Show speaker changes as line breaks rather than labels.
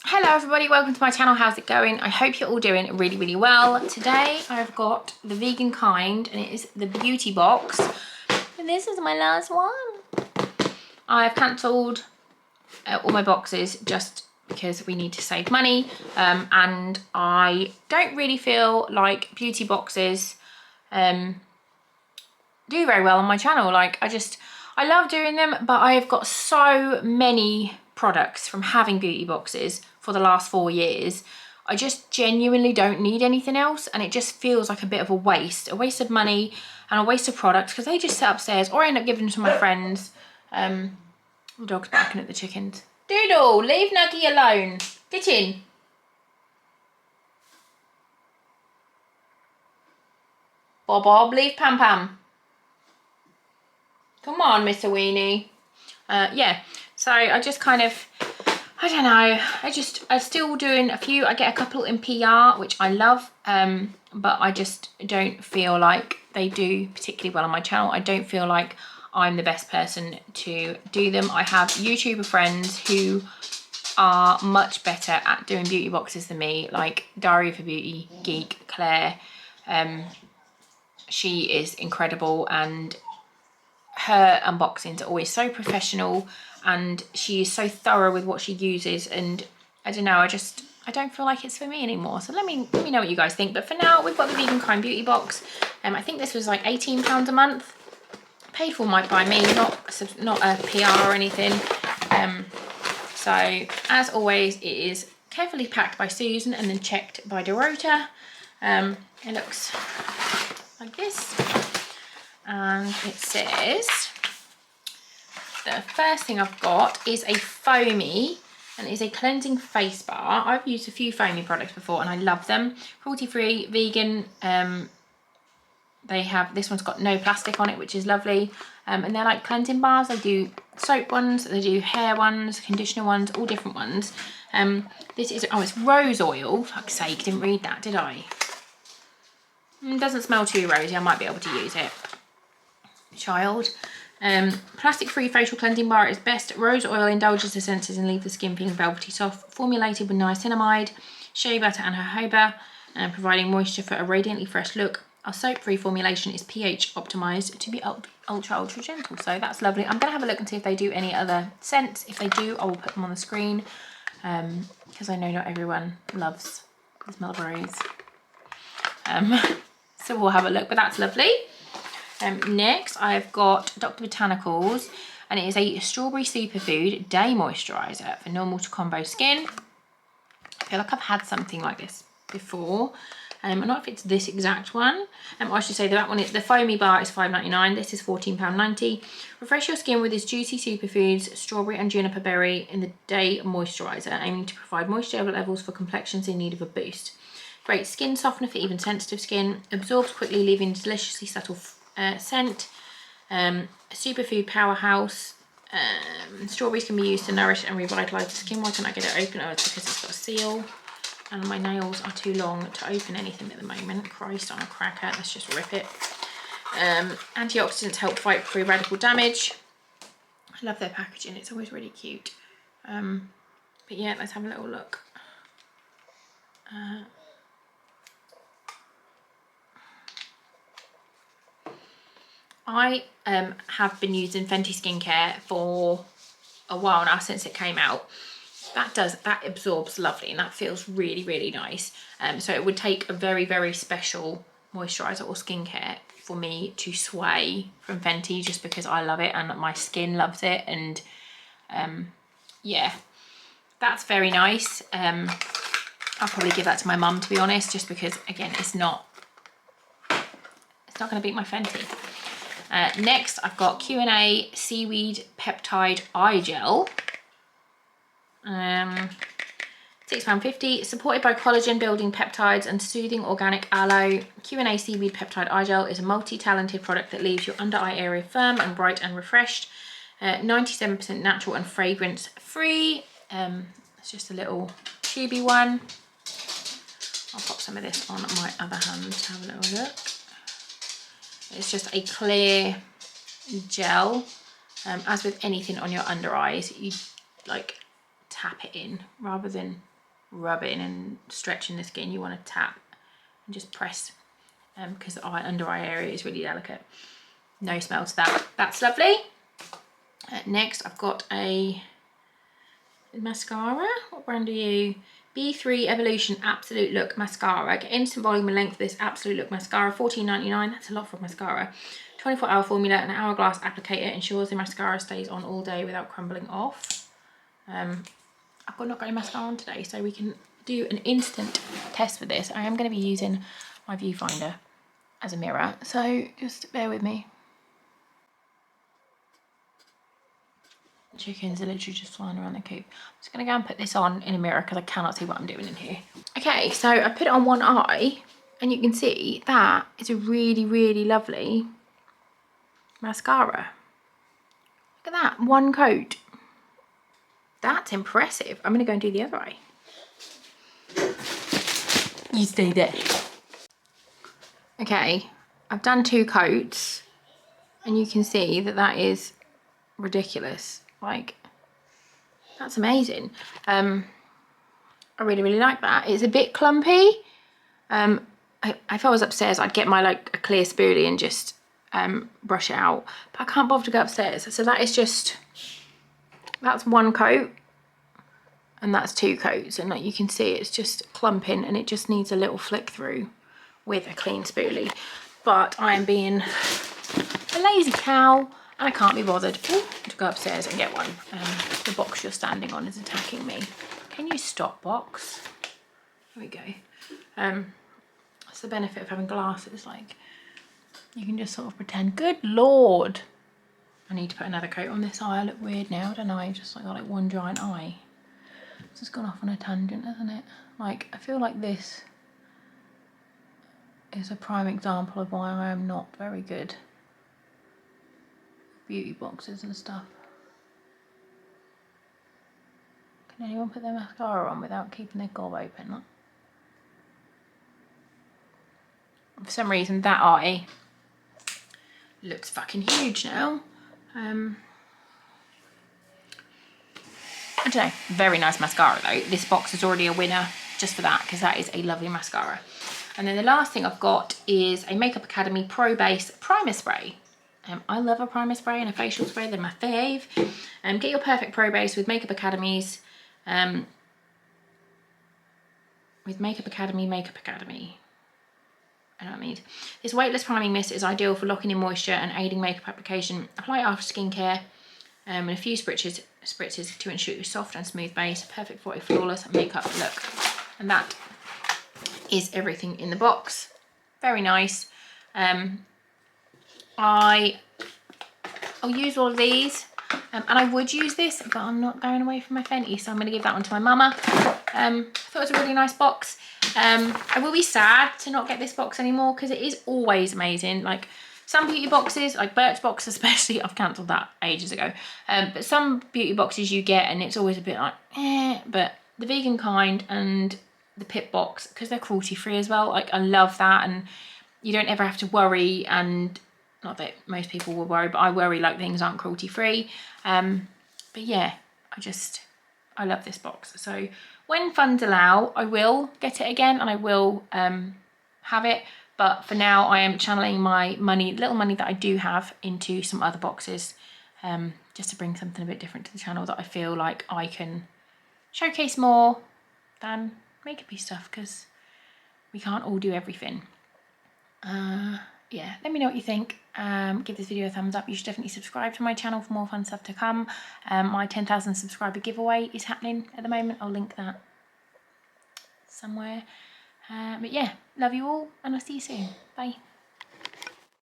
Hello everybody, welcome to my channel. How's it going? I hope you're all doing really well. Today I've got the vegan kind and it is the beauty box. And this is my last one. I've cancelled all my boxes just because we need to save money. And I don't really feel like beauty boxes do very well on my channel. Like I love doing them, but I've got so many products from having beauty boxes for the last 4 years. I just genuinely don't need anything else, and it just feels like a bit of a waste of money and a waste of products because they just sit upstairs or I end up giving them to my friends. The dog's barking at the chickens. Doodle, leave Nuggy alone. Get in. Bob, leave Pam Pam. Come on, Mr. Weenie. Yeah, so I just kind of, I don't know, I'm still doing a few. I get a couple in PR, which I love, but I just don't feel like they do particularly well on my channel. I don't feel like I'm the best person to do them. I have YouTuber friends who are much better at doing beauty boxes than me, like Diary of a Beauty Geek, Claire. She is incredible, and her unboxings are always so professional, and she is so thorough with what she uses. And I don't know, I don't feel like it's for me anymore. So let me know what you guys think. But for now, we've got the Vegan Kind beauty box. I think this was like £18 a month, paid for by me, not a PR or anything. So as always, it is carefully packed by Susan and then checked by Dorota. It looks like this. And it says, the first thing I've got is a foamy, and it's a cleansing face bar. I've used a few foamy products before and I love them. Cruelty-free, vegan. This one's got no plastic on it, which is lovely. And they're like cleansing bars. They do soap ones, they do hair ones, conditioner ones, all different ones. This is, it's rose oil. Fuck's sake, didn't read that, did I? It doesn't smell too rosy, I might be able to use it. Child. Plastic-free facial cleansing bar is best. Rose oil indulges the senses and leaves the skin feeling velvety soft. Formulated with niacinamide, shea butter and jojoba, providing moisture for a radiantly fresh look. Our soap-free formulation is pH optimized to be ultra gentle. So that's lovely. I'm going to have a look and see if they do any other scents. If they do, I will put them on the screen, because I know not everyone loves the smell of rose. So we'll have a look, but that's lovely. Next, I've got Dr. Botanicals, and it is a strawberry superfood day moisturiser for normal to combo skin. I feel like I've had something like this before. I'm not sure if it's this exact one. I should say that one, the foamy bar is £5.99. This is £14.90. Refresh your skin with this juicy superfoods, strawberry and juniper berry in the day moisturiser, aiming to provide moisture levels for complexions in need of a boost. Great skin softener for even sensitive skin. Absorbs quickly, leaving deliciously subtle scent. Superfood powerhouse. Strawberries can be used to nourish and revitalise the skin. Why can't I get it open? Oh, it's because it's got a seal. And my nails are too long to open anything at the moment. Christ on a cracker. Let's just rip it. Antioxidants help fight free radical damage. I love their packaging. It's always really cute. But yeah, let's have a little look. I have been using Fenty skincare for a while now, since it came out. That absorbs lovely, and that feels really nice. So it would take a very special moisturiser or skincare for me to sway from Fenty, just because I love it and my skin loves it. And yeah, that's very nice. I'll probably give that to my mum, to be honest, just because again, it's not going to beat my Fenty. Next, I've got Q&A Seaweed Peptide Eye Gel. £6.50. Supported by collagen building peptides and soothing organic aloe, Q&A Seaweed Peptide Eye Gel is a multi-talented product that leaves your under eye area firm and bright and refreshed. 97% natural and fragrance free. It's just a little tubey one. I'll pop some of this on my other hand to have a little look. It's just a clear gel. As with anything on your under eyes, you like tap it in rather than rubbing and stretching the skin. You want to tap and just press, because the under eye area is really delicate. No smell to that. That's lovely. Next, I've got a mascara. What brand are you? B3 Evolution Absolute Look Mascara. Get instant volume and length of this Absolute Look Mascara. $14.99. That's a lot for mascara. 24-hour formula and an hourglass applicator ensures the mascara stays on all day without crumbling off. I've not got any mascara on today, so we can do an instant test for this. I am going to be using my viewfinder as a mirror, so just bear with me. Chickens are literally just flying around the coop. I'm just going to go and put this on in a mirror because I cannot see what I'm doing in here. Okay, so I put it on one eye and you can see that is a really, really lovely mascara. Look at that, one coat. That's impressive. I'm going to go and do the other eye. You stay there. Okay, I've done 2 coats and you can see that that is ridiculous. Like, that's amazing. I really, really like that. It's a bit clumpy. If I was upstairs, I'd get my like a clear spoolie and just brush it out, but I can't bother to go upstairs. So that is just, that's 1 coat and that's 2 coats, and like you can see it's just clumping and it just needs a little flick through with a clean spoolie. But I am being a lazy cow and I can't be bothered to go upstairs and get one. The box you're standing on is attacking me. Can you stop, box? There we go. That's the benefit of having glasses. Like, you can just sort of pretend. Good Lord. I need to put another coat on this eye. I look weird now, don't I? Just like got like one giant eye. It's just gone off on a tangent, hasn't it? Like, I feel like this is a prime example of why I am not very good beauty boxes and stuff. Can anyone put their mascara on without keeping their gob open? Like, for some reason that eye looks fucking huge now. I don't know. Very nice mascara though. This box is already a winner just for that, because that is a lovely mascara. And then the last thing I've got is a Makeup Academy Pro Base Primer Spray. I love a primer spray and a facial spray, they're my fave. Get your perfect pro base with Makeup Academy's, Makeup Academy. I know what I mean. This weightless priming mist is ideal for locking in moisture and aiding makeup application. Apply it after skincare and a few spritzes to ensure a soft and smooth base, perfect for a flawless makeup look. And that is everything in the box. Very nice. I'll use all of these, and I would use this, but I'm not going away from my Fenty, so I'm going to give that one to my mama. I thought it was a really nice box. I will be sad to not get this box anymore because it is always amazing. Like some beauty boxes, like Birchbox especially, I've cancelled that ages ago. But some beauty boxes you get and it's always a bit like, but the vegan kind and the Pip box, because they're cruelty free as well, like I love that, and you don't ever have to worry, and not that most people will worry, but I worry like things aren't cruelty free. But yeah, I love this box. So when funds allow, I will get it again and I will have it. But for now, I am channeling my money, little money that I do have, into some other boxes, just to bring something a bit different to the channel that I feel like I can showcase more than makeup-y stuff, because we can't all do everything. Yeah, let me know what you think. Give this video a thumbs up. You should definitely subscribe to my channel for more fun stuff to come. My 10,000 subscriber giveaway is happening at the moment. I'll link that somewhere. But yeah, love you all and I'll see you soon. Bye.